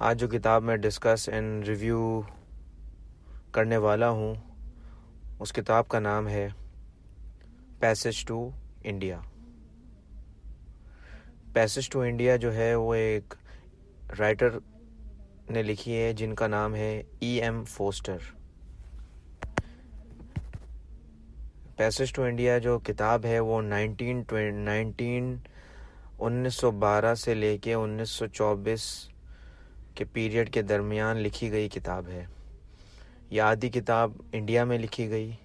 आज जो किताब मैं डिस्कस एंड रिव्यू करने वाला हूँ उस किताब का नाम है passage to India. Passage to India जो है वो एक राइटर ने लिखी है जिनका नाम है E.M. Poster. Passage to India जो किताब है वो 1912 से लेके 1924 के पीरियड के दरमियान लिखी गई किताब है। यह आधी किताब इंडिया में लिखी गई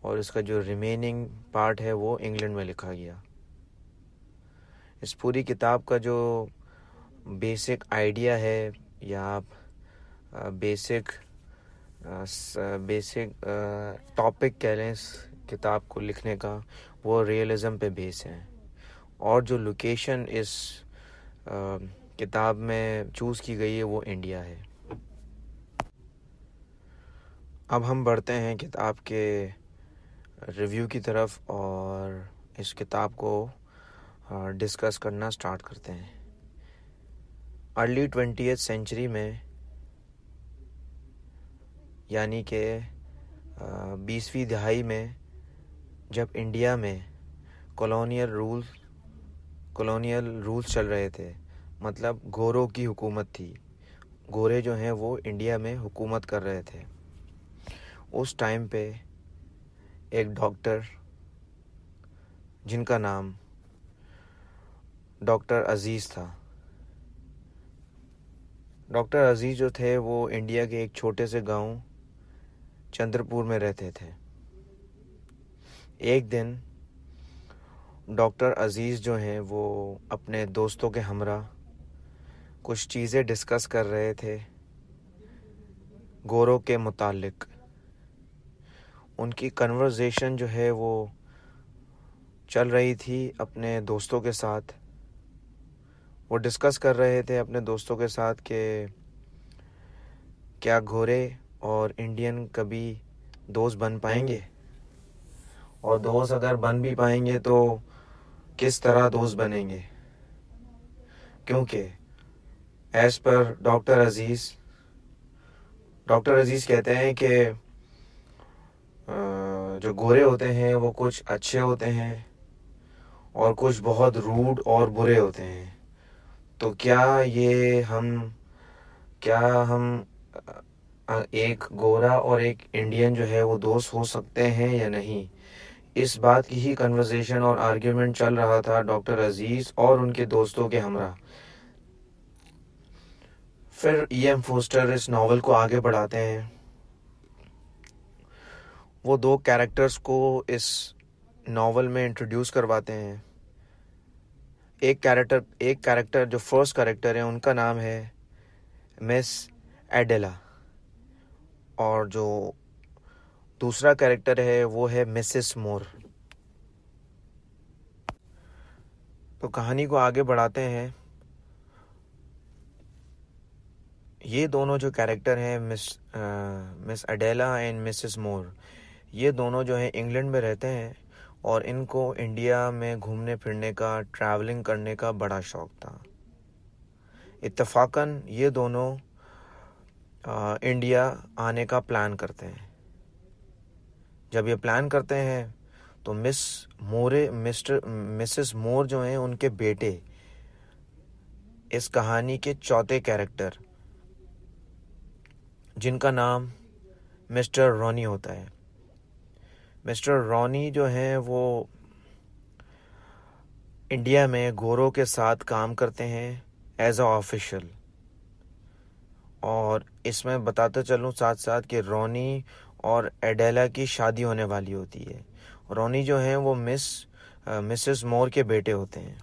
और इसका जो रिमेनिंग पार्ट है वो इंग्लैंड में लिखा गया। इस पूरी किताब का जो बेसिक आइडिया है या आप बेसिक टॉपिक कह लें इस किताब को लिखने का, वो रियलिज़म पे बेस है और जो लोकेशन इस किताब में चूज़ की गई है वो इंडिया है। अब हम बढ़ते हैं किताब के रिव्यू की तरफ और इस किताब को डिस्कस करना स्टार्ट करते हैं। अर्ली 20th सेंचुरी में यानी कि 20वीं दहाई में जब इंडिया में कॉलोनियल रूल्स चल रहे थे, मतलब गोरों की हुकूमत थी। गोरे जो हैं वो इंडिया में हुकूमत कर रहे थे। उस टाइम पे एक डॉक्टर जिनका नाम डॉक्टर अजीज़ था। डॉक्टर अजीज़ जो थे वो इंडिया के एक छोटे से गांव चंद्रपुर में रहते थे। एक दिन डॉक्टर अजीज़ जो हैं वो अपने दोस्तों के हमरा कुछ चीज़ें डिस्कस कर रहे थे गोरों के मुतालिक। उनकी कन्वर्सेशन जो है वो चल रही थी अपने दोस्तों के साथ। वो डिस्कस कर रहे थे अपने दोस्तों के साथ कि क्या गोरे और इंडियन कभी दोस्त बन पाएंगे, और दोस्त अगर बन भी पाएंगे तो किस तरह दोस्त बनेंगे। क्योंकि एज़ पर डॉक्टर अजीज़ कहते हैं कि जो गोरे होते हैं वो कुछ अच्छे होते हैं और कुछ बहुत रूड और बुरे होते हैं। तो क्या हम एक गोरा और एक इंडियन जो है वो दोस्त हो सकते हैं या नहीं। इस बात की ही कन्वर्सेशन और आर्ग्यूमेंट चल रहा था डॉक्टर अजीज़ और उनके दोस्तों के हमरा। फिर E.M. फोस्टर इस नावल को आगे बढ़ाते हैं। वो दो कैरेक्टर्स को इस नावल में इंट्रोड्यूस करवाते हैं। एक कैरेक्टर जो फर्स्ट कैरेक्टर है उनका नाम है मिस एडेला, और जो दूसरा कैरेक्टर है वो है मिसेस मोर। तो कहानी को आगे बढ़ाते हैं। ये दोनों जो कैरेक्टर हैं मिस एडेला एंड मिसेस मोर, ये दोनों जो हैं इंग्लैंड में रहते हैं और इनको इंडिया में घूमने फिरने का, ट्रैवलिंग करने का बड़ा शौक़ था। इत्तफाकन ये दोनों इंडिया आने का प्लान करते हैं। जब ये प्लान करते हैं तो मिसेस मोर जो हैं उनके बेटे, इस कहानी के चौथे कैरेक्टर, जिनका नाम मिस्टर रॉनी होता है। मिस्टर रॉनी जो हैं वो इंडिया में गोरों के साथ काम करते हैं एज अ ऑफिशियल। और इसमें बताते चलूँ साथ साथ कि रॉनी और एडेला की शादी होने वाली होती है। रॉनी जो हैं वो मिसेस मोर के बेटे होते हैं।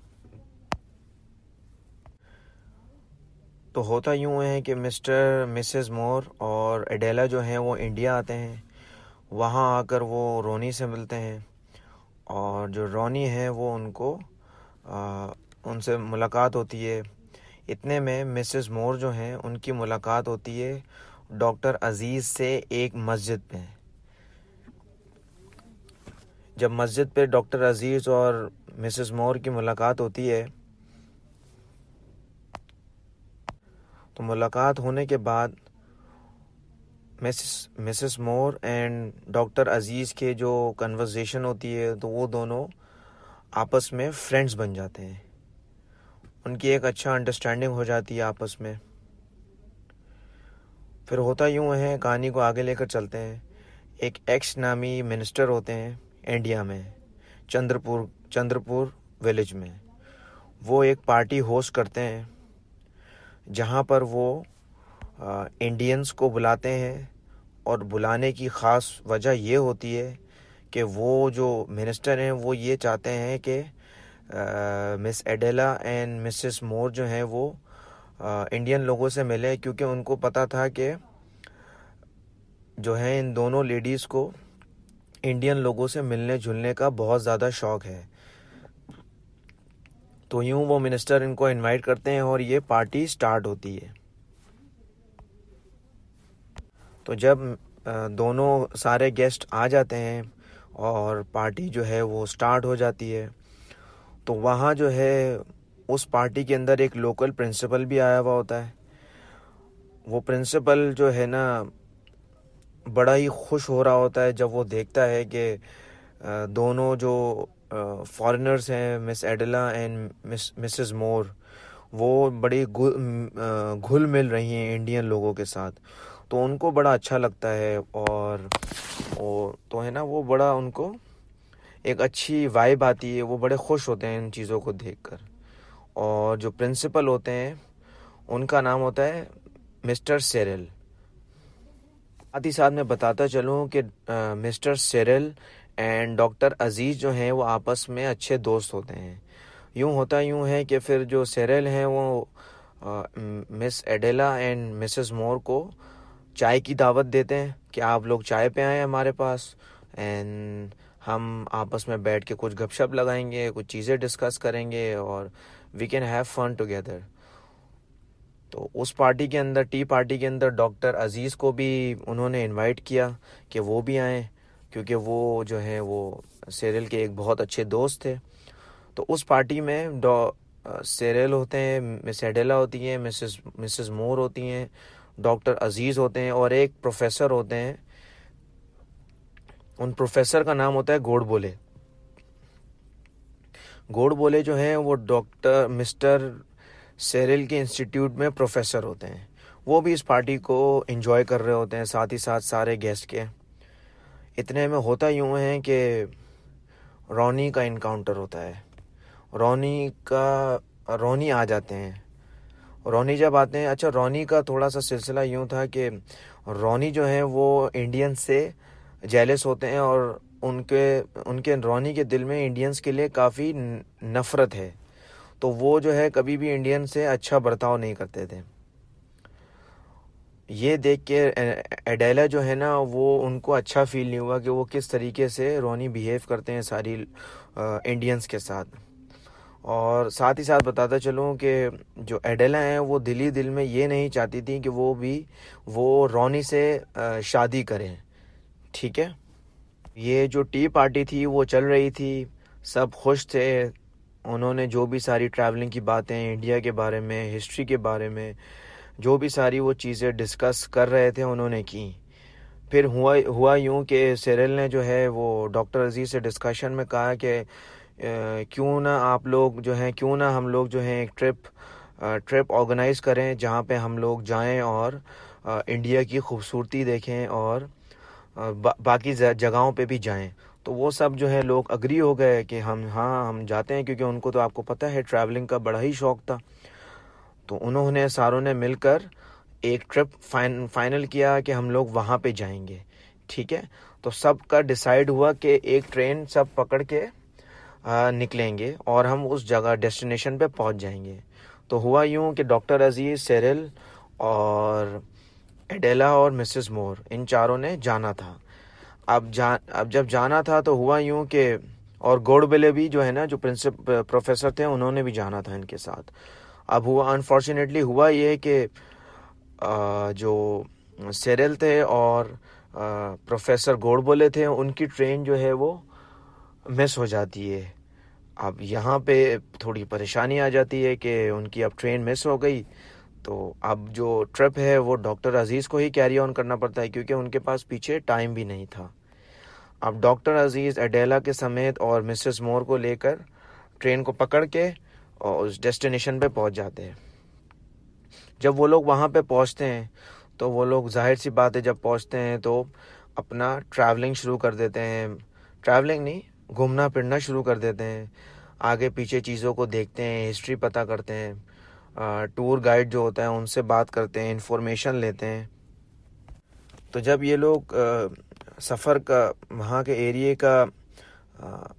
तो होता यूँ है कि मिसेस मोर और एडेला जो हैं वो इंडिया आते हैं। वहाँ आकर वो रॉनी से मिलते हैं और जो रॉनी है वो उनसे मुलाकात होती है। इतने में मिसेस मोर जो हैं उनकी मुलाकात होती है डॉक्टर अजीज़ से एक मस्जिद में। जब मस्जिद पे डॉक्टर अजीज़ और मिसेस मोर की मुलाकात होती है, तो मुलाकात होने के बाद मिसेस मोर एंड डॉक्टर अजीज़ के जो कन्वर्सेशन होती है तो वो दोनों आपस में फ्रेंड्स बन जाते हैं। उनकी एक अच्छा अंडरस्टैंडिंग हो जाती है आपस में। फिर होता यूँ है, कहानी को आगे लेकर चलते हैं। एक एक्स नामी मिनिस्टर होते हैं इंडिया में, चंद्रपुर विलेज में। वो एक पार्टी होस्ट करते हैं जहाँ पर वो इंडियंस को बुलाते हैं, और बुलाने की ख़ास वजह ये होती है कि वो जो मिनिस्टर हैं वो ये चाहते हैं कि मिस एडेला एंड मिसेस मोर जो हैं वो इंडियन लोगों से मिले, क्योंकि उनको पता था कि जो है इन दोनों लेडीज़ को इंडियन लोगों से मिलने जुलने का बहुत ज़्यादा शौक़ है। तो यूँ वो मिनिस्टर इनको इनवाइट करते हैं और ये पार्टी स्टार्ट होती है। तो जब दोनों सारे गेस्ट आ जाते हैं और पार्टी जो है वो स्टार्ट हो जाती है, तो वहाँ जो है उस पार्टी के अंदर एक लोकल प्रिंसिपल भी आया हुआ होता है। वो प्रिंसिपल जो है ना बड़ा ही खुश हो रहा होता है जब वो देखता है कि दोनों जो फॉरेनर्स हैं, मिस एडेला एंड मिसेस मोर, वो बड़ी घुल मिल रही हैं इंडियन लोगों के साथ। तो उनको बड़ा अच्छा लगता है, और तो है ना वो बड़ा उनको एक अच्छी वाइब आती है। वो बड़े खुश होते हैं इन चीज़ों को देखकर। और जो प्रिंसिपल होते हैं उनका नाम होता है मिस्टर सेरिल। साथ ही साथ मैं बताता चलूँ कि मिस्टर सेरिल एंड डॉक्टर अजीज़ जो हैं वो आपस में अच्छे दोस्त होते हैं। यूँ है कि फिर जो सेरिल हैं वो मिस एडेला एंड मिसेस मोर को चाय की दावत देते हैं कि आप लोग चाय पे आएँ हमारे पास, एंड हम आपस में बैठ के कुछ गपशप लगाएंगे, कुछ चीज़ें डिस्कस करेंगे, और we can have fun together. तो उस पार्टी के अंदर, टी पार्टी के अंदर, डॉक्टर अजीज़ को भी उन्होंने इनवाइट किया कि वो भी आएँ, क्योंकि वो जो है वो सेरिल के एक बहुत अच्छे दोस्त थे। तो उस पार्टी में सेरिल होते हैं, मिस एडेला होती हैं, मिसेस मोर होती हैं, डॉक्टर अजीज़ होते हैं, और एक प्रोफेसर होते हैं। उन प्रोफेसर का नाम होता है गोडबोले। गोडबोले जो हैं वो मिस्टर सेरिल के इंस्टीट्यूट में प्रोफेसर होते हैं। वो भी इस पार्टी को एंजॉय कर रहे होते हैं, साथ ही साथ सारे गेस्ट के। इतने में होता यूँ है कि रोनी का इनकाउंटर होता है। रोनी आ जाते हैं। रोनी जब आते हैं, अच्छा, रोनी का थोड़ा सा सिलसिला यूँ था कि रोनी जो है वो इंडियन से जेलस होते हैं, और उनके रोनी के दिल में इंडियंस के लिए काफ़ी नफ़रत है। तो वो जो है कभी भी इंडियन से अच्छा बर्ताव नहीं करते थे। ये देख के एडेला जो है ना वो उनको अच्छा फील नहीं हुआ कि वो किस तरीके से रोनी बिहेव करते हैं सारी इंडियंस के साथ। और साथ ही साथ बताता चलूँ कि जो एडेला हैं वो दिल में ये नहीं चाहती थी कि वो रोनी से शादी करें। ठीक है, ये जो टी पार्टी थी वो चल रही थी, सब खुश थे। उन्होंने जो भी सारी ट्रैवलिंग की बातें, इंडिया के बारे में, हिस्ट्री के बारे में, जो भी सारी वो चीज़ें डिस्कस कर रहे थे उन्होंने की। फिर हुआ यूँ कि सेरिल ने जो है वो डॉक्टर अजीज़ से डिस्कशन में कहा कि क्यों ना हम लोग जो हैं एक ट्रिप ऑर्गेनाइज़ करें जहाँ पे हम लोग जाएं और इंडिया की खूबसूरती देखें, और बाकी जगहों पे भी जाएं। तो वो सब जो है लोग अग्री हो गए कि हम जाते हैं, क्योंकि उनको तो आपको पता है ट्रैवलिंग का बड़ा ही शौक़ था। तो उन्होंने सारों ने मिलकर एक ट्रिप फाइनल किया कि हम लोग वहाँ पे जाएंगे। ठीक है, तो सब का डिसाइड हुआ कि एक ट्रेन सब पकड़ के निकलेंगे और हम उस जगह डेस्टिनेशन पे पहुँच जाएंगे। तो हुआ यूँ कि डॉक्टर अजीज़, सेरिल और एडेला और मिसेस मोर, इन चारों ने जाना था। अब जब जाना था तो हुआ यूँ कि, और गोडबोले भी जो है ना, जो प्रोफेसर थे, उन्होंने भी जाना था इनके साथ। अब अनफॉर्चुनेटली हुआ ये कि जो सेरिल थे और प्रोफेसर गोडबोले थे, उनकी ट्रेन जो है वो मिस हो जाती है। अब यहाँ पे थोड़ी परेशानी आ जाती है कि उनकी अब ट्रेन मिस हो गई। तो अब जो ट्रिप है वो डॉक्टर अजीज़ को ही कैरी ऑन करना पड़ता है, क्योंकि उनके पास पीछे टाइम भी नहीं था। अब डॉक्टर अजीज़ एडेला के समेत और मिसेस मोर को लेकर ट्रेन को पकड़ के और उस डेस्टिनेशन पे पहुंच जाते हैं। जब वो लोग वहाँ पे पहुँचते हैं तो वो लोग, जाहिर सी बात है, जब पहुँचते हैं तो अपना ट्रैवलिंग शुरू कर देते हैं। ट्रैवलिंग नहीं, घूमना फिरना शुरू कर देते हैं। आगे पीछे चीज़ों को देखते हैं, हिस्ट्री पता करते हैं, टूर गाइड जो होता है उनसे बात करते हैं, इंफॉर्मेशन लेते हैं। तो जब ये लोग सफ़र का, वहाँ के एरिए का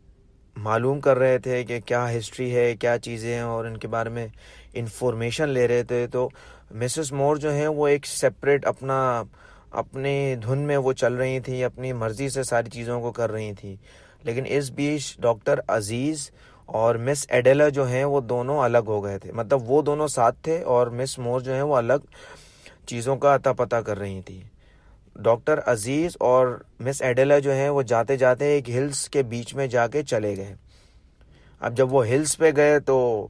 मालूम कर रहे थे कि क्या हिस्ट्री है, क्या चीज़ें हैं, और इनके बारे में इंफॉर्मेशन ले रहे थे, तो मिसेस मोर जो है वो एक सेपरेट अपनी धुन में वो चल रही थी, अपनी मर्ज़ी से सारी चीज़ों को कर रही थी। लेकिन इस बीच डॉक्टर अजीज़ और मिस एडेला जो हैं वो दोनों अलग हो गए थे। मतलब वो दोनों साथ थे और मिस मोर जो है वो अलग चीज़ों का अता पता कर रही थी। डॉक्टर अजीज़ और मिस एडेला जो हैं वो जाते जाते एक हिल्स के बीच में जाके चले गए। अब जब वो हिल्स पे गए तो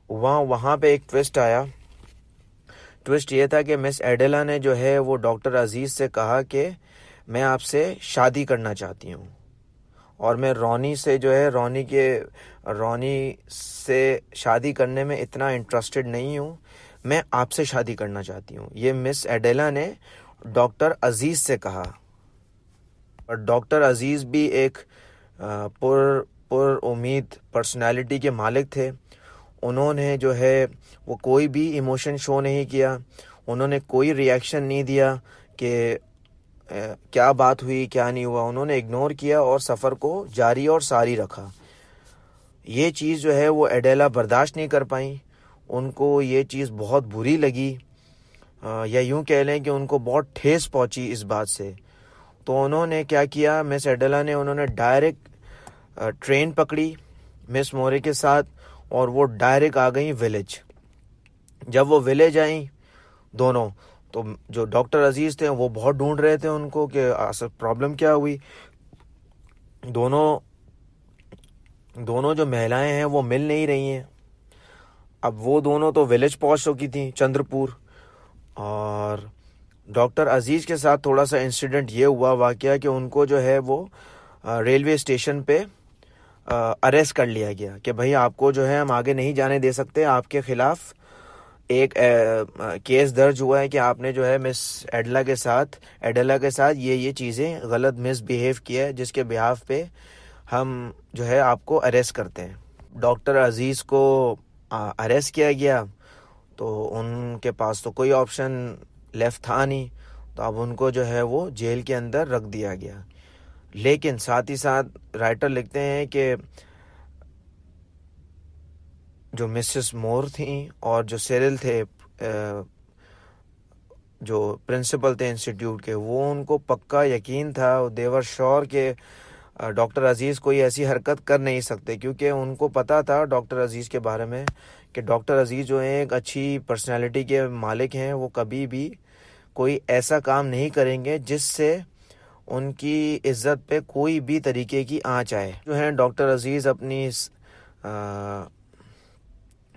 वहाँ पे एक ट्विस्ट आया। ट्विस्ट ये था कि मिस एडेला ने जो है वो डॉक्टर अजीज़ से कहा कि मैं आपसे शादी करना चाहती हूँ, और मैं रोनी से शादी करने में इतना इंटरेस्टेड नहीं हूँ, मैं आपसे शादी करना चाहती हूँ। ये मिस एडेला ने डॉक्टर अजीज़ से कहा। और डॉक्टर अजीज़ भी एक पुर उम्मीद पर्सनालिटी के मालिक थे। उन्होंने जो है वो कोई भी इमोशन शो नहीं किया, उन्होंने कोई रिएक्शन नहीं दिया कि क्या बात हुई क्या नहीं हुआ। उन्होंने इग्नोर किया और सफ़र को जारी और सारी रखा। ये चीज़ जो है वो एडेला बर्दाश्त नहीं कर पाई, उनको ये चीज़ बहुत बुरी लगी, या यूँ कह लें कि उनको बहुत ठेस पहुंची इस बात से। तो उन्होंने क्या किया, मिस एडेला ने, उन्होंने डायरेक्ट ट्रेन पकड़ी मिस मोरे के साथ, और वो डायरेक्ट आ गई विलेज। जब वो विलेज आई दोनों, तो जो डॉक्टर अजीज़ थे वो बहुत ढूंढ रहे थे उनको कि असल प्रॉब्लम क्या हुई। दोनों जो महिलाएं हैं वो मिल नहीं रही हैं। अब वो दोनों तो विलेज पहुंच चुकी थी, चंद्रपुर। और डॉक्टर अजीज़ के साथ थोड़ा सा इंसिडेंट ये हुआ, वाकया, कि उनको जो है वो रेलवे स्टेशन पे अरेस्ट कर लिया गया कि भाई आपको जो है हम आगे नहीं जाने दे सकते, आपके ख़िलाफ़ एक केस दर्ज हुआ है कि आपने जो है मिस एडेला के साथ ये चीज़ें गलत मिसबिहेव किया है, जिसके बिहाफ पे हम जो है आपको अरेस्ट करते हैं। डॉक्टर अजीज़ को अरेस्ट किया गया, तो उनके पास तो कोई ऑप्शन लेफ़्ट था नहीं, तो अब उनको जो है वो जेल के अंदर रख दिया गया। लेकिन साथ ही साथ राइटर लिखते हैं कि जो मिसेस मोर थी और जो सिरिल थे, जो प्रिंसिपल थे इंस्टीट्यूट के, वो उनको पक्का यकीन था, देवर श्योर के डॉक्टर अजीज़ कोई ऐसी हरकत कर नहीं सकते, क्योंकि उनको पता था डॉक्टर अजीज़ के बारे में कि डॉक्टर अजीज़ जो हैं एक अच्छी पर्सनालिटी के मालिक हैं। वो कभी भी कोई ऐसा काम नहीं करेंगे जिससे उनकी इज्जत पे कोई भी तरीके की आँच आए। जो है डॉक्टर अजीज़ अपनी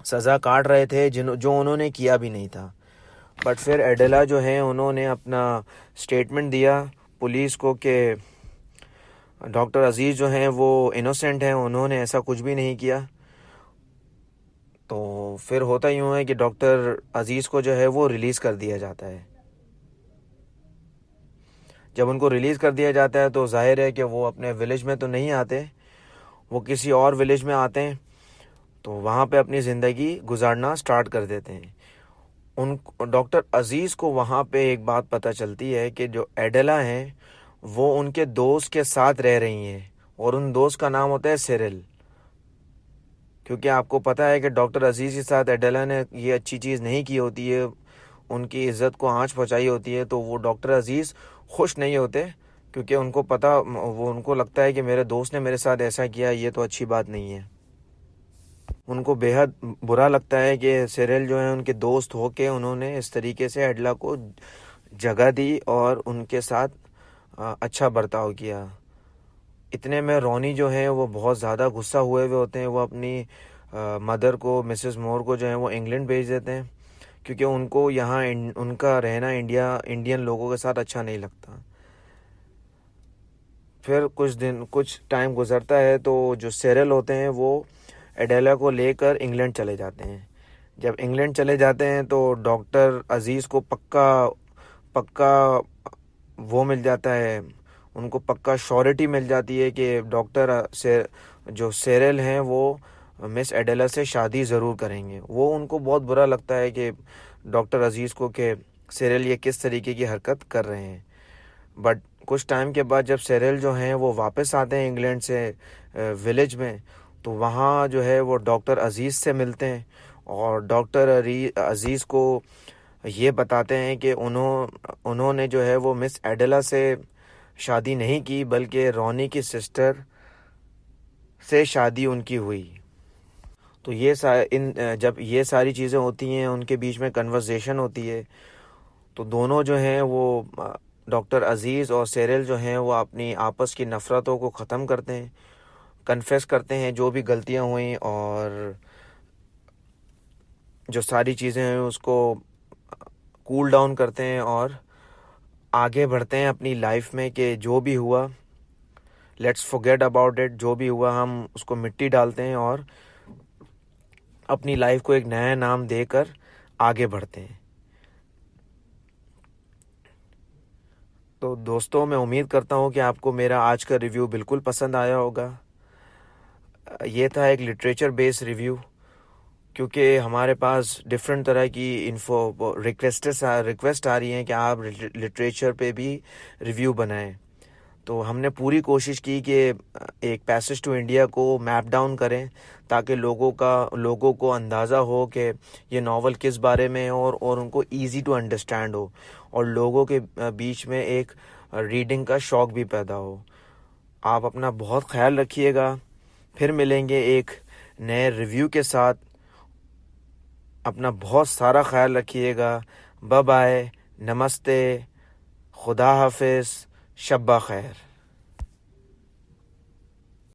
सज़ा काट रहे थे, जो उन्होंने किया भी नहीं था। बट फिर एडेला जो है उन्होंने अपना स्टेटमेंट दिया पुलिस को कि डॉक्टर अजीज़ जो हैं वो इनोसेंट हैं, उन्होंने ऐसा कुछ भी नहीं किया। तो फिर होता यूँ है कि डॉक्टर अजीज़ को जो है वो रिलीज़ कर दिया जाता है। जब उनको रिलीज़ कर दिया जाता है तो जाहिर है कि वो अपने विलेज में तो नहीं आते, वो किसी और विलेज में आते हैं, तो वहाँ पे अपनी ज़िंदगी गुजारना स्टार्ट कर देते हैं। उन डॉक्टर अजीज़ को वहाँ पे एक बात पता चलती है कि जो एडेला हैं वो उनके दोस्त के साथ रह रही हैं, और उन दोस्त का नाम होता है सिरिल। क्योंकि आपको पता है कि डॉक्टर अजीज़ के साथ एडेला ने ये अच्छी चीज़ नहीं की होती है, उनकी इज़्ज़त को आँच पहुँचाई होती है, तो वो डॉक्टर अजीज़ खुश नहीं होते, क्योंकि उनको लगता है कि मेरे दोस्त ने मेरे साथ ऐसा किया, ये तो अच्छी बात नहीं है। उनको बेहद बुरा लगता है कि सिरिल जो है उनके दोस्त होके उन्होंने इस तरीके से एडेला को जगह दी और उनके साथ अच्छा बर्ताव किया। इतने में रोनी जो है वो बहुत ज़्यादा गुस्सा हुए हुए होते हैं। वो अपनी मदर को, मिसेस मोर को जो है वो इंग्लैंड भेज देते हैं क्योंकि उनको यहाँ उनका रहना इंडियन लोगों के साथ अच्छा नहीं लगता। फिर कुछ टाइम गुजरता है तो जो सेरेल होते हैं वो एडेला को लेकर इंग्लैंड चले जाते हैं। जब इंग्लैंड चले जाते हैं तो डॉक्टर अजीज़ को पक्का पक्का वो मिल जाता है, उनको पक्का श्योरिटी मिल जाती है कि जो सेरेल हैं वो मिस एडेला से शादी ज़रूर करेंगे। वो उनको बहुत बुरा लगता है कि डॉक्टर अजीज़ को कि सेरेल ये किस तरीके की हरकत कर रहे हैं। बट कुछ टाइम के बाद जब सेरेल जो हैं वो वापस आते हैं इंग्लैंड से विलेज में, तो वहाँ जो है वो डॉक्टर अजीज़ से मिलते हैं और डॉक्टर अजीज़ को ये बताते हैं कि उन्होंने जो है वो मिस एडेला से शादी नहीं की, बल्कि रोनी की सिस्टर से शादी उनकी हुई। तो जब ये सारी चीज़ें होती हैं, उनके बीच में कन्वर्सेशन होती है, तो दोनों जो हैं वो डॉक्टर अजीज़ और सेरेल जो हैं वो अपनी आपस की नफ़रतों को ख़त्म करते हैं, कन्फेस करते हैं जो भी गलतियां हुई और जो सारी चीज़ें हैं उसको कूल डाउन करते हैं और आगे बढ़ते हैं अपनी लाइफ में कि जो भी हुआ लेट्स फॉरगेट अबाउट इट। जो भी हुआ हम उसको मिट्टी डालते हैं और अपनी लाइफ को एक नया नाम देकर आगे बढ़ते हैं। तो दोस्तों, मैं उम्मीद करता हूँ कि आपको मेरा आज का रिव्यू बिल्कुल पसंद आया होगा। ये था एक लिटरेचर बेस्ड रिव्यू, क्योंकि हमारे पास डिफरेंट तरह की रिक्वेस्ट आ रही हैं कि आप लिटरेचर पे भी रिव्यू बनाएं। तो हमने पूरी कोशिश की कि एक पैसेज टू इंडिया को मैप डाउन करें ताकि लोगों को अंदाज़ा हो कि ये नावल किस बारे में है और उनको इजी टू अंडरस्टैंड हो और लोगों के बीच में एक रीडिंग का शौक़ भी पैदा हो। आप अपना बहुत ख्याल रखिएगा। फिर मिलेंगे एक नए रिव्यू के साथ। अपना बहुत सारा ख्याल रखिएगा। बाय बाय, नमस्ते, खुदा हाफिज़, शब्बा खैर।